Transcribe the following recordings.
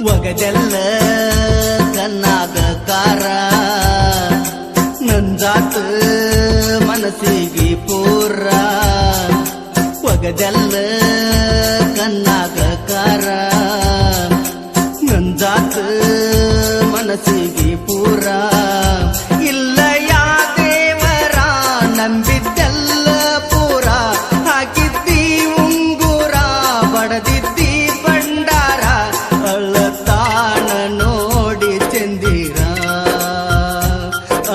ಒಗದೆಲ್ಲ ಕಣ್ಣಾಗ ಕಾರ ನಂದಾತ ಮನಸ್ಸಿಗೆ ಪೂರ ಒಗದೆಲ್ಲ ಕಣ್ಣಾಗ ಕಾರ ನಂದಾತ ಮನಸ್ಸಿಗೆ ಪೂರ ಇಲ್ಲ ಯಾ ದೇವರ ನಂಬಿದ್ದೆಲ್ಲ ಪೂರ ಹಾಕಿದ್ದಿ ಉಂಗುರ ಬಡದಿದ್ದಿ ಭಂಡಾರ ಅಳತಾಣ ನೋಡಿ ಚಂದಿರ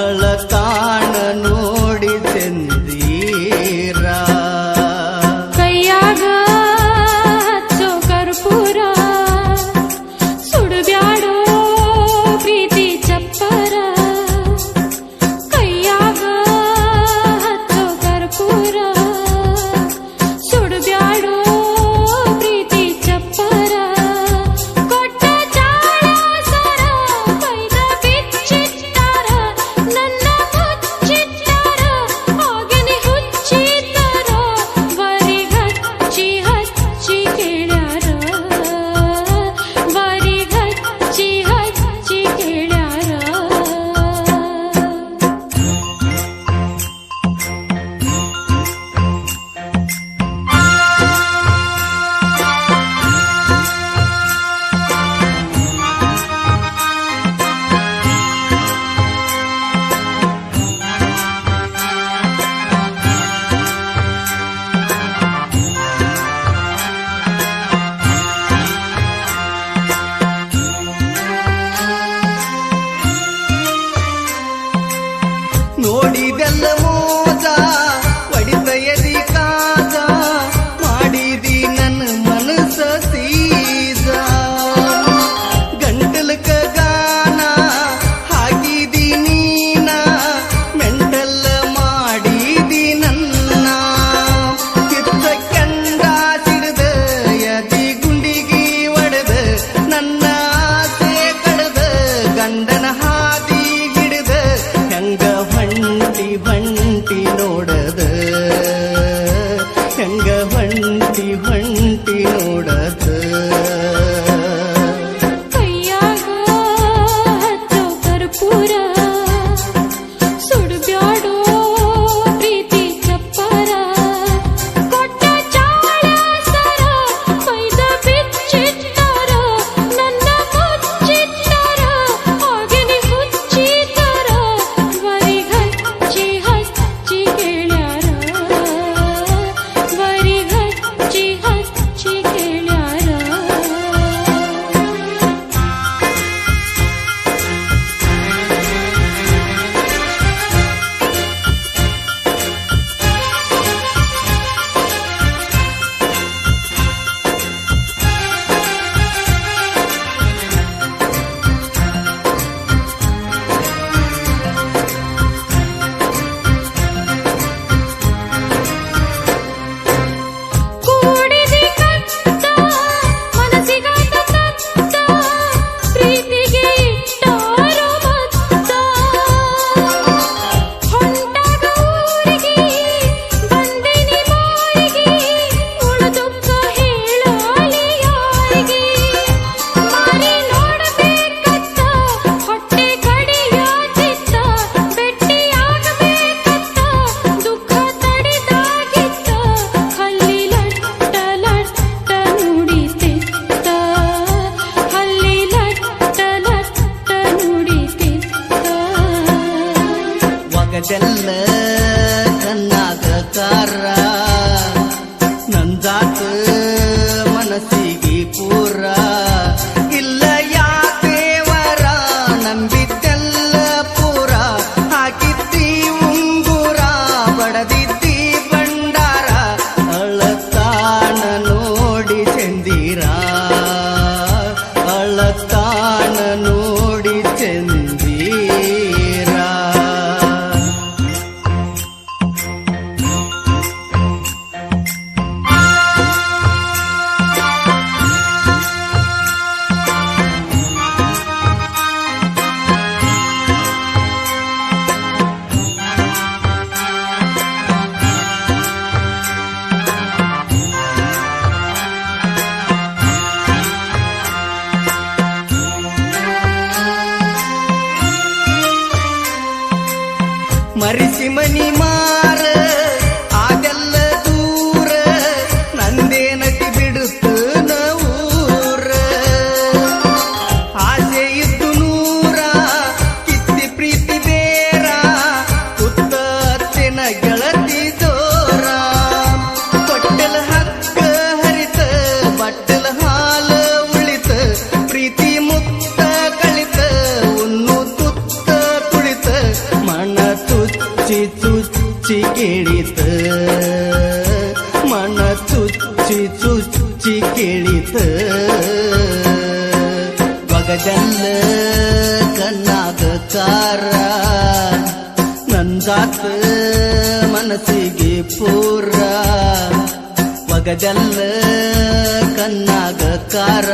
ಅಳತಾಣ ನೋಡಿ ಚಂದಿರ ಕೈಯಾಗ ಹಚ್ಚೋ ಕರ್ಪೂರ ಸುಡುಬ್ಯಾಡೋ ಪ್ರೀತಿ ಚಪ್ಪರ ಕೈಯಾಗ ಹಚ್ಚೋ ಕರ್ಪೂರ ಸುಡುಬ್ಯಾಡೋ ಪ್ರೀತಿ ಚಪ್ಪರ ಕೊಟ್ಟ ಜಾಳ ಸರ ಕೈದ ಬಿಚ್ಚಿಟ್ಟಾರ ನನ್ನ ಮುಚ್ಚಿಟ್ಟಾರ ಹಾಗೆನೆ ಹುಚ್ಚಿದ್ದಾರ ವರಿಗಚ್ಚಿ ಹಚ್ಚಿ ಕೇಳ್ಯಾರ ವರಿಗಚ್ಚಿ ಹಚ್ಚಿ ಕೇಳ್ಯಾರ ನೋಡಿದೆಲ್ಲ ಮೋದ ಹೊಡಿತ ಎದಿ ಕಾದ ಮಾಡಿದಿ ನನ್ನ ಮನಸ್ಸ ಸೀದ ಗಂಟಲಕ ಗಾನ ಹಾಕಿದಿ ನೀನ ಮೆಂಟಲ್ಲ ಮಾಡಿದಿ ನನ್ನ ಕಿತ್ತ ಕೆಂಡ ಸಿಡದ ಎದಿ ಗುಂಡಿಗಿ ಒಡೆದ ನನ್ನ ಆಸೆ ಕಡದ ಗಂಡನ ಹಾದಿ ಹಿಡಿದ ಹೆಂಗ ಹೊಂಟಿ ಹೊಂಟಿ ನೋಡದ ಹೆಂಗ ಹೊಂಟಿ ಹೊಂಟಿ ನೋಡದ ಕೈಯಾಗ ಹಚ್ಚೋ ಕರ್ಪೂರ ಸುಡುಬ್ಯಾಡೋ ಪ್ರೀತಿ ಚಪ್ಪರ ಕೊಟ್ಟ ಜಾಳ ಸರ ಕೈದ ಬಿಚ್ಚಿಟ್ಟಾರ ನನ್ನ ಮುಚ್ಚಿಟ್ಟಾರ ಹಾಗೆನೆ ಹುಚ್ಚಿದ್ದಾರ ವರಿಗಚ್ಚಿ ಹಚ್ಚಿ ಕೇಳ್ಯಾರ ವರಿಗಚ್ಚಿ ಹಚ್ಚಿ ಕೇಳ್ಯಾರ ಕೂಡಿದಿ ಕಟ್ಟ ಮನಸ್ಸಿಗಾತ ತತ್ತ ಪ್ರೀತಿಗೆ ಇಟ್ಟಾರೋ ಮತ್ತ ಹೊಂಟಾಗ ಊರಿಗೆ ಬಂದಿನಿ ಬಾರಿಗೆ ಉಳಿದುಕ್ಕ ಹೇಳಾಲಿ ಯಾರಿಗೆ ಮಾರಿ ನೋಡಬೇಕತ್ತ ಹೊಟ್ಟೆ ಕಡಿಯಾತಿತ್ತ ಭೆಟ್ಟಿಯಾಗಬೇಕತ್ತ ದುಃಖ ತಡಿದಾಗಿತ್ತ ಹಲ್ಲಿ ಲಟ್ಟ ಲಟ್ಟ ನುಡಿತಿತ್ತ ಹಲ್ಲಿ ಲಟ್ಟ ಲಟ್ಟ ನುಡಿತಿತ್ತ ಒಗದೆಲ್ಲ ಕಣ್ಣಾಗ ಕಾರ ನಂದಾತ ಮನಸ್ಸಿಗೆ ಪೂರ ಇಲ್ಲ ಯಾ ದೇವರ ನಂಬಿದ್ದೆಲ್ಲ ಪೂರ ಹಾಕಿದ್ದಿ ಉಂಗುರ ಬಡದಿದ್ದಿ ಭಂಡಾರ ಅಳತಾಣ ನೋಡಿ ಚಂದಿರ ಅಳತಾಣ ಮರಿಸಿ ಮನಿ ಮಾರ ಅದೆಲ್ಲ ದೂರ ನಂದೇನತಿ ಬಿಡುತ್ತ ನೂರ ಆಸೆ ಇದ್ದು ನೂರ ಕಿತ್ತಿ ಪ್ರೀತಿ ಬೇರ ಕುತ್ತತ್ತಿನ ಗೆಳತಿ ದೋರ ಕೊಟ್ಟಲ ಹಕ್ಕ ಹರಿತ ಬಟ್ಟಲ ಹಾಲ ಉಳಿತ ಪ್ರೀತಿ ಮುಕ್ತ ಕಳಿತ ಉನ್ನು ತುತ್ತ ಕುಳಿತ ಮನ ತುಚ್ಚಿ ಚುಚ್ಚಿ ಕೇಳಿತ ಮನ ಚುಚ್ಚಿ ಚುಚ್ಚಿ ಕೇಳಿತ ಬಗದಲ್ಲ ಕಣ್ಣಾಗ ಕಾರ ನಂದಾತ ಮನಸ್ಸಿಗೆ ಪೂರ ಒಗದಲ್ಲ ಕಣ್ಣಾಗ ಕಾರ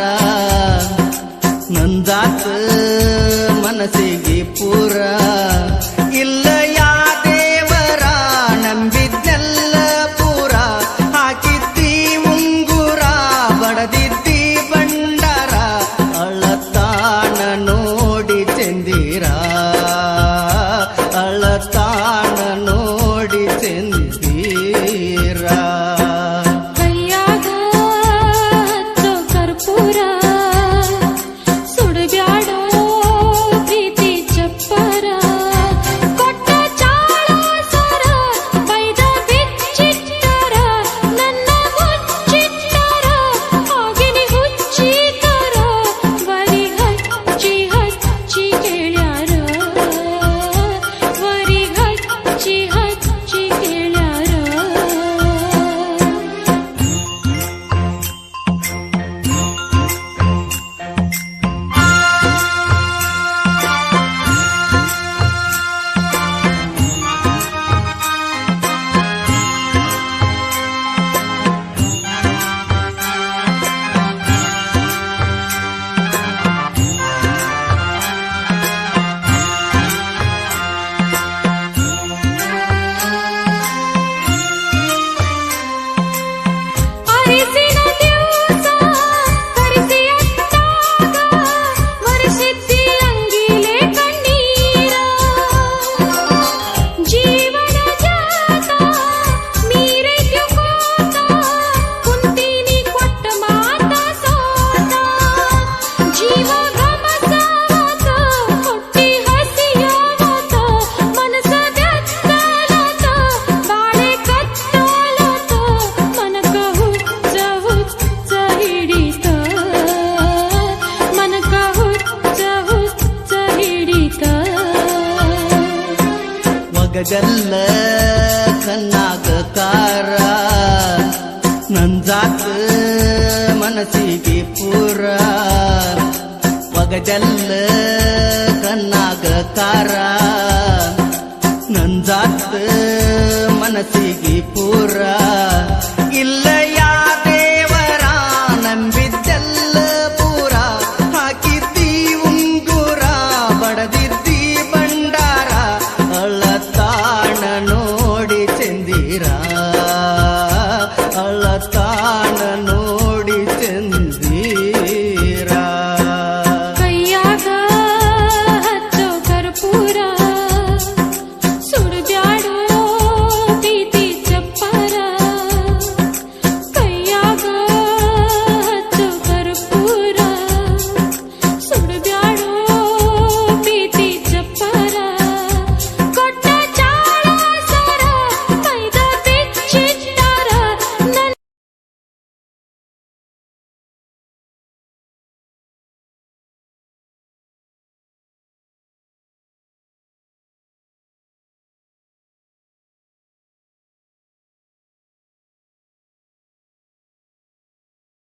ನಂದಾತ ಮನಸ್ಸಿಗೆ ಪೂರ ಇಲ್ಲ ಯಾ ದೇವರ ನಂಬಿದ್ದೆಲ್ಲ ಪೂರ ಹಾಕಿದ್ದಿ ಮುಂಗುರ ಬಡದಿದ್ದಿ ಬಂಡಾರ ಅಳತಾಣ ನೋಡಿ ಚಂದಿರ ಅಳತಾಣ ನೋಡಿ ಚಂದಿರ ಕೈಯಾಗ ಹಚ್ಚೋ ಕರ್ಪೂರ ಸುಡಬ್ಯಾಡೋ ಪ್ರೀತಿ ಚಪ್ಪರ ಕೊಟ್ಟ ಚಾಳ ಸರ ಬೈದ ಬಿಚ್ಚಿಟ್ಟರ ನನ್ನ ಮುಚ್ಚಿಟ್ಟರ ಆಗಿನಿ ಹುಚ್ಚಿತರ ವರಿ ಹಚ್ಚಿ ಹಚ್ಚಿ ಕೇಳ್ಯಾರ ವರಿ ಹಚ್ಚಿ ಹಚ್ಚಿ ಕೇಳ್ಯಾರ ಅರಿಸಿನ ದಿವಸ ಕರಿಸಿ ಅಟ್ಟಾಗ ಮರೆಸಿದ್ದಿ ಅಂಗಿಲೆ ಕಣ್ಣೀರ ಜೀವನ ಜಾತ ಮೀರೈತ್ಯು ಕೋತ ಕುಂತೀನಿ ಕೊಟ್ಟ ಮಾತ ಸೋತ ಜೀವ ಗಮಸಾವತ ಹೊಟ್ಟಿ ಹಸಿಯಾವತ ಮನಸ ಬೆತ್ತಲತ ಬಾಳೆ ಕತ್ತಲತ ಮನಕ ಹುಚ್ಚ ಹುಚ್ಚ ಹಿಡಿತ ಮನಕ ಹುಚ್ಚ ಹುಚ್ಚ ಹಿಡಿತ ಒಗದಲ್ಲ ಕಣ್ಣಾಗ ಕಾರ ನಂಜಾತ ಮನಸ್ಸಿಗೆ ಪೂರ ಒಗದಲ್ಲ ಕಣ್ಣಾಗ ಕಾರ ನಂಜಾತ ಮನಸ್ಸಿಗೆ ಪೂರ